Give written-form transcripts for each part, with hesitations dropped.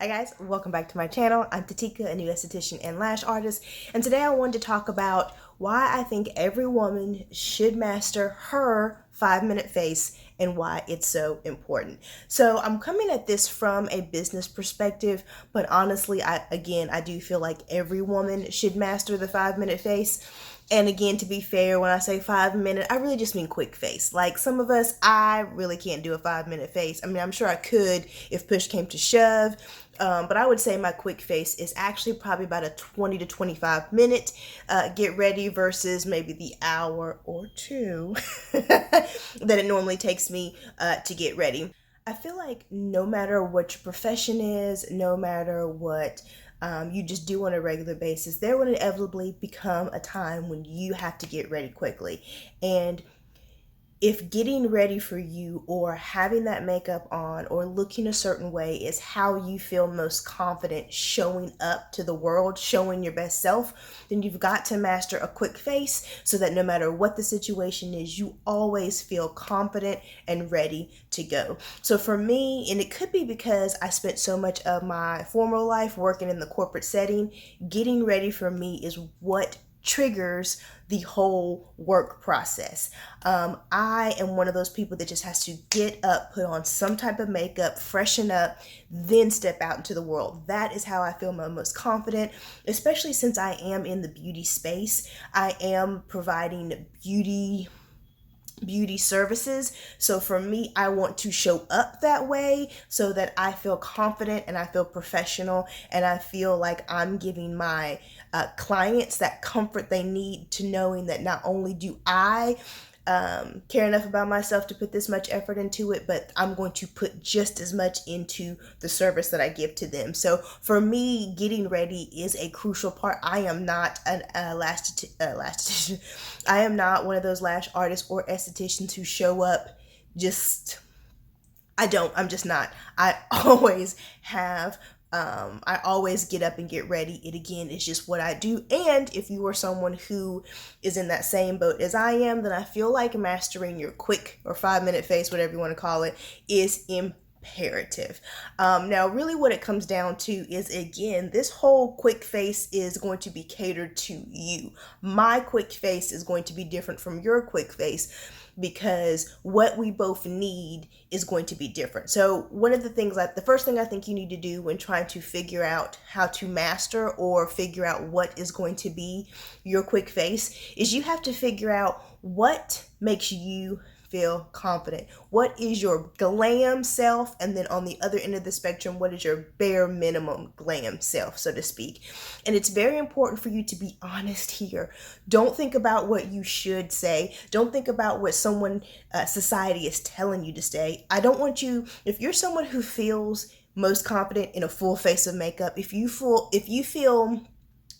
Hi guys, welcome back to my channel. I'm Tatika, a new esthetician and lash artist, and today I wanted to talk about why I think every woman should master her 5-minute face and why it's so important. So I'm coming at this from a business perspective, but honestly, I do feel like every woman should master the 5-minute face. And again, to be fair, when I say 5 minute, I really just mean quick face. Like some of us, I really can't do a 5-minute face. I mean, I'm sure I could if push came to shove. But I would say my quick face is actually probably about a 20 to 25 minute get ready versus maybe the hour or two that it normally takes me to get ready. I feel like no matter what your profession is, no matter what you just do on a regular basis, there will inevitably become a time when you have to get ready quickly. And if getting ready for you or having that makeup on or looking a certain way is how you feel most confident showing up to the world, showing your best self, then you've got to master a quick face so that no matter what the situation is, you always feel confident and ready to go. So for me, and it could be because I spent so much of my former life working in the corporate setting, getting ready for me is what triggers the whole work process. I am one of those people that just has to get up, put on some type of makeup, freshen up, then step out into the world. That is how I feel my most confident, especially since I am in the beauty space. I am providing beauty services. So for me, I want to show up that way so that I feel confident and I feel professional and I feel like I'm giving my clients that comfort they need to knowing that not only do I care enough about myself to put this much effort into it, but I'm going to put just as much into the service that I give to them. So for me, getting ready is a crucial part. I am not a lash I am not one of those lash artists or estheticians who show up just I'm just not. I always have I always get up and get ready. It again is just what I do. And if you are someone who is in that same boat as I am, then I feel like mastering your quick or 5-minute face, whatever you want to call it, is imperative. Now, really what it comes down to is, again, this whole quick face is going to be catered to you. My quick face is going to be different from your quick face because what we both need is going to be different. So one of the things, the first thing I think you need to do when trying to figure out how to master or figure out what is going to be your quick face is you have to figure out what makes you feel confident. What is your glam self? And then on the other end of the spectrum, what is your bare minimum glam self, so to speak? And it's very important for you to be honest here. Don't think about what you should say. Don't think about what society is telling you to say. I don't want you, if you're someone who feels most confident in a full face of makeup, if you feel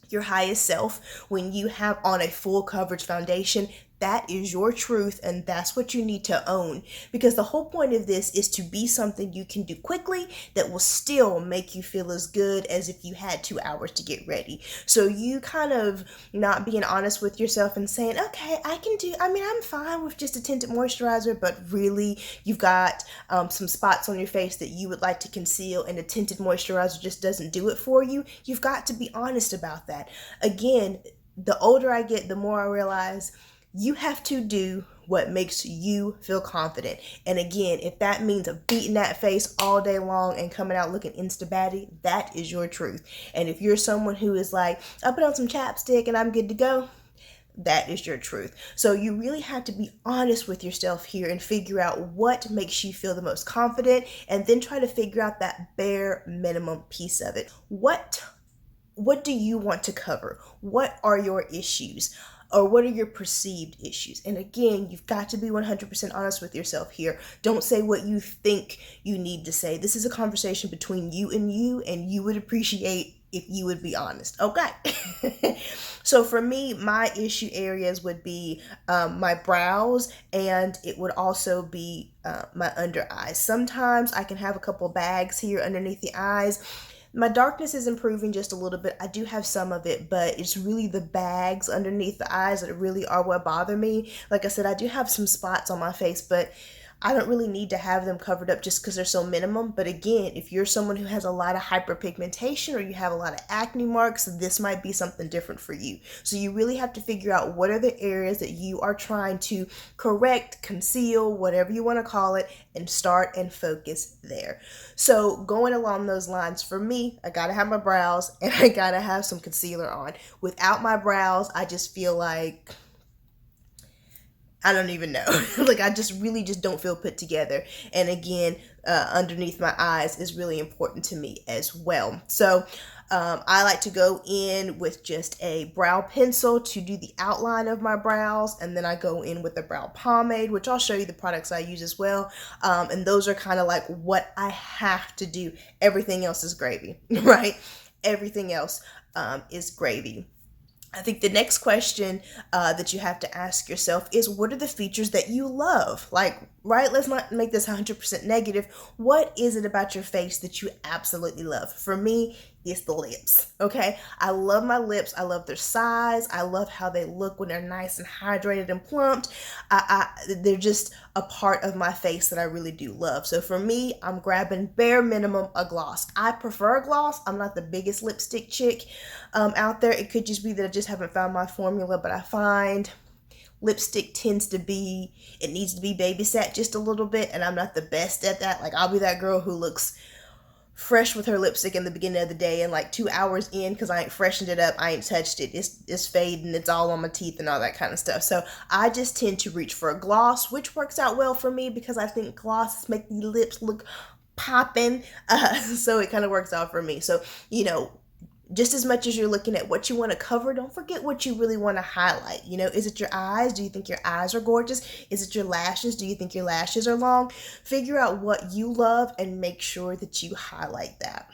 your highest self when you have on a full coverage foundation, that is your truth and that's what you need to own, because the whole point of this is to be something you can do quickly that will still make you feel as good as if you had 2 hours to get ready. So you kind of not being honest with yourself and saying, okay, I'm fine with just a tinted moisturizer, but really you've got some spots on your face that you would like to conceal and a tinted moisturizer just doesn't do it for you. You've got to be honest about that. Again, the older I get, the more I realize you have to do what makes you feel confident. And again, if that means beating that face all day long and coming out looking insta-batty, that is your truth. And if you're someone who is like, I put on some chapstick and I'm good to go, that is your truth. So you really have to be honest with yourself here and figure out what makes you feel the most confident, and then try to figure out that bare minimum piece of it. What do you want to cover? What are your issues? Or what are your perceived issues? And again, you've got to be 100% honest with yourself here. Don't say what you think you need to say. This is a conversation between you, and you would appreciate if you would be honest. Okay. So for me, my issue areas would be my brows, and it would also be my under eyes. Sometimes I can have a couple bags here underneath the eyes. My darkness is improving just a little bit. I do have some of it, but it's really the bags underneath the eyes that really are what bother me. Like I said, I do have some spots on my face, but I don't really need to have them covered up just because they're so minimum. But again, if you're someone who has a lot of hyperpigmentation or you have a lot of acne marks, this might be something different for you. So you really have to figure out what are the areas that you are trying to correct, conceal, whatever you want to call it, and start and focus there. So going along those lines, for me, I gotta have my brows and I gotta have some concealer on. Without my brows, I just feel like, I don't even know. Like, I just really just don't feel put together. And again, underneath my eyes is really important to me as well. So I like to go in with just a brow pencil to do the outline of my brows. And then I go in with a brow pomade, which I'll show you the products I use as well. And those are kind of like what I have to do. Everything else is gravy, right? Everything else is gravy. I think the next question that you have to ask yourself is, what are the features that you love? Like, right, let's not make this 100% negative. What is it about your face that you absolutely love? For me, it's the lips, okay? I love my lips. I love their size. I love how they look when they're nice and hydrated and plumped. They're just a part of my face that I really do love. So for me, I'm grabbing bare minimum a gloss. I prefer a gloss. I'm not the biggest lipstick chick out there. It could just be that I just haven't found my formula, but I find lipstick tends to be, it needs to be babysat just a little bit, and I'm not the best at that. Like, I'll be that girl who looks fresh with her lipstick in the beginning of the day, and like 2 hours in, because I ain't freshened it up, I ain't touched it, it's fading, it's all on my teeth and all that kind of stuff. So I just tend to reach for a gloss, which works out well for me because I think glosses make the lips look popping. So it kind of works out for me. So, you know, just as much as you're looking at what you want to cover, don't forget what you really want to highlight. You know, is it your eyes? Do you think your eyes are gorgeous? Is it your lashes? Do you think your lashes are long? Figure out what you love and make sure that you highlight that.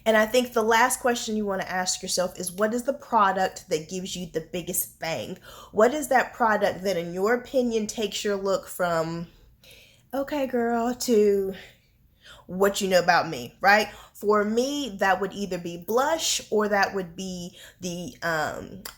And I think the last question you want to ask yourself is, what is the product that gives you the biggest bang? What is that product that, in your opinion, takes your look from, okay, girl, to what you know about me, right? For me, that would either be blush or that would be the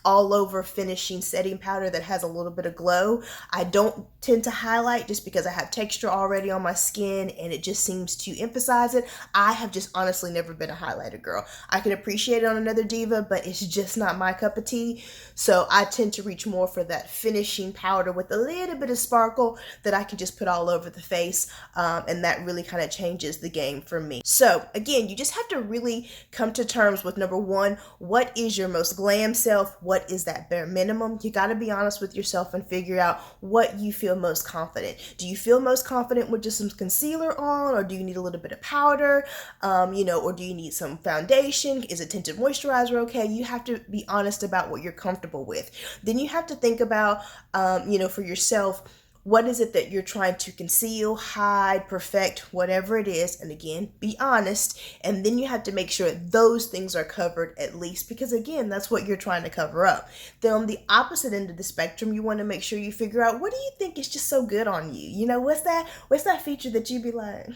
all over finishing setting powder that has a little bit of glow. I don't tend to highlight just because I have texture already on my skin and it just seems to emphasize it. I have just honestly never been a highlighter girl. I can appreciate it on another diva, but it's just not my cup of tea. So I tend to reach more for that finishing powder with a little bit of sparkle that I can just put all over the face. And that really kind of changes the game for me. So again, you just have to really come to terms with, number one, what is your most glam self? What is that bare minimum? You got to be honest with yourself and figure out what you feel most confident. Do you feel most confident with just some concealer on, or do you need a little bit of powder? You know, or do you need some foundation? Is a tinted moisturizer okay? You have to be honest about what you're comfortable with. Then you have to think about, you know, for yourself, what is it that you're trying to conceal, hide, perfect, whatever it is? And again, be honest. And then you have to make sure those things are covered at least, because again, that's what you're trying to cover up. Then on the opposite end of the spectrum, you want to make sure you figure out, what do you think is just so good on you? You know, what's that feature that you be like,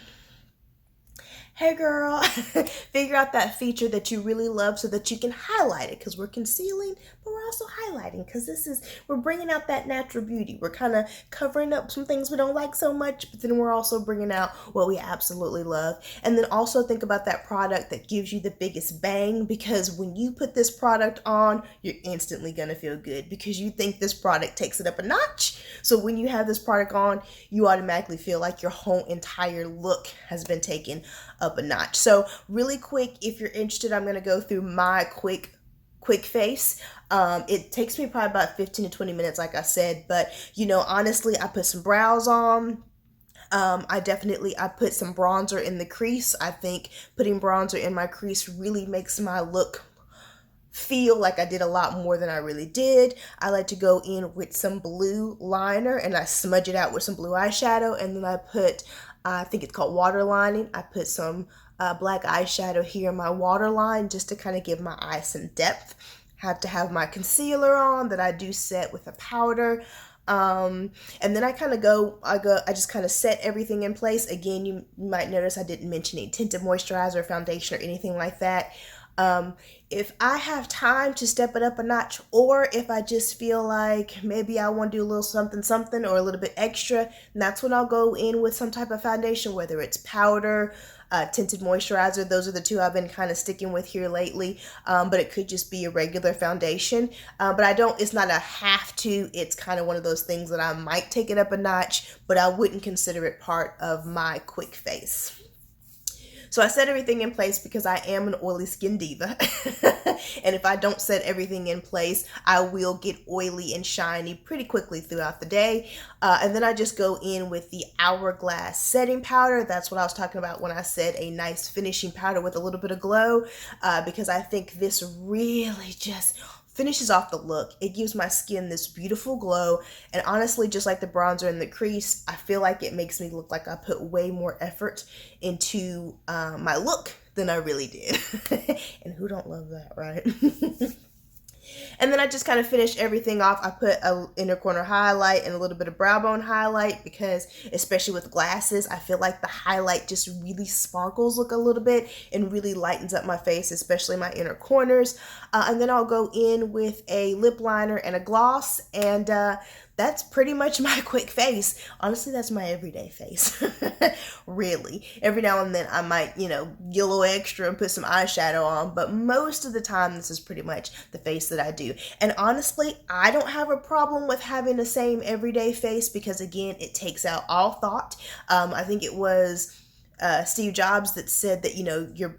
hey girl, figure out that feature that you really love so that you can highlight it, because we're concealing, but we're also highlighting, because we're bringing out that natural beauty. We're kind of covering up some things we don't like so much, but then we're also bringing out what we absolutely love. And then also think about that product that gives you the biggest bang, because when you put this product on, you're instantly going to feel good because you think this product takes it up a notch. So when you have this product on, you automatically feel like your whole entire look has been taken up a notch. So really quick, if you're interested, I'm going to go through my quick face. It takes me probably about 15 to 20 minutes, like I said, but you know, honestly, I put some brows on. I put some bronzer in the crease. I think putting bronzer in my crease really makes my look feel like I did a lot more than I really did. I like to go in with some blue liner and I smudge it out with some blue eyeshadow, and then I think it's called waterlining. I put some black eyeshadow here in my waterline just to kind of give my eye some depth. Have to have my concealer on that I do set with a powder. And then I just kind of set everything in place. Again, you might notice I didn't mention any tinted moisturizer, foundation, or anything like that. If I have time to step it up a notch, or if I just feel like maybe I want to do a little something something or a little bit extra, that's when I'll go in with some type of foundation, whether it's powder, tinted moisturizer. Those are the two I've been kind of sticking with here lately, but it could just be a regular foundation. But it's not a have to, it's kind of one of those things that I might take it up a notch, but I wouldn't consider it part of my quick face. So I set everything in place because I am an oily skin diva. And if I don't set everything in place, I will get oily and shiny pretty quickly throughout the day. And then I just go in with the Hourglass setting powder. That's what I was talking about when I said a nice finishing powder with a little bit of glow, because I think this really just finishes off the look. It gives my skin this beautiful glow, and honestly, just like the bronzer and the crease, I feel like it makes me look like I put way more effort into my look than I really did. And who don't love that, right? And then I just kind of finish everything off. I put an inner corner highlight and a little bit of brow bone highlight because, especially with glasses, I feel like the highlight just really sparkles look a little bit and really lightens up my face, especially my inner corners. And then I'll go in with a lip liner and a gloss, and that's pretty much my quick face. Honestly, that's my everyday face. Really. Every now and then I might, get a little extra and put some eyeshadow on, but most of the time this is pretty much the face that I do. And honestly, I don't have a problem with having the same everyday face because, again, it takes out all thought. I think it was Steve Jobs that said that,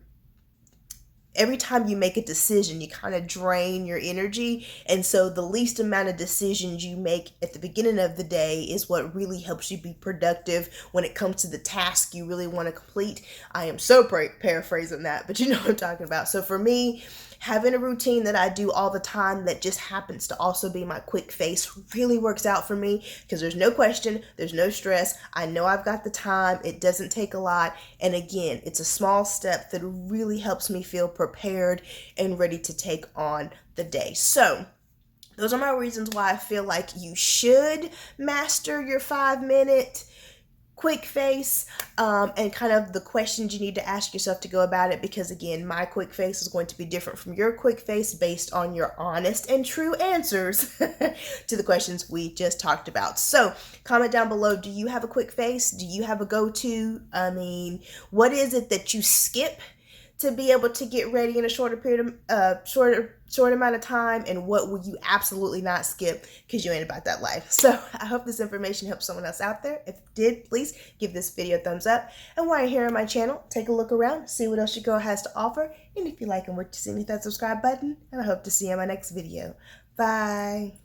every time you make a decision, you kind of drain your energy. And so the least amount of decisions you make at the beginning of the day is what really helps you be productive when it comes to the task you really want to complete. I am so paraphrasing that, but you know what I'm talking about. So for me, having a routine that I do all the time that just happens to also be my quick face really works out for me because there's no question, there's no stress. I know I've got the time. It doesn't take a lot. And again, it's a small step that really helps me feel prepared and ready to take on the day. So those are my reasons why I feel like you should master your 5-minute quick face, and kind of the questions you need to ask yourself to go about it, because again, my quick face is going to be different from your quick face based on your honest and true answers to the questions we just talked about. So comment down below, do you have a quick face? Do you have a go-to? I mean, what is it that you skip to be able to get ready in a short amount of time, and what will you absolutely not skip because you ain't about that life? So I hope this information helps someone else out there. If it did, please give this video a thumbs up, and while you're here on my channel, take a look around, see what else your girl has to offer, and if you like and what you see, hit that subscribe button, and I hope to see you in my next video. Bye.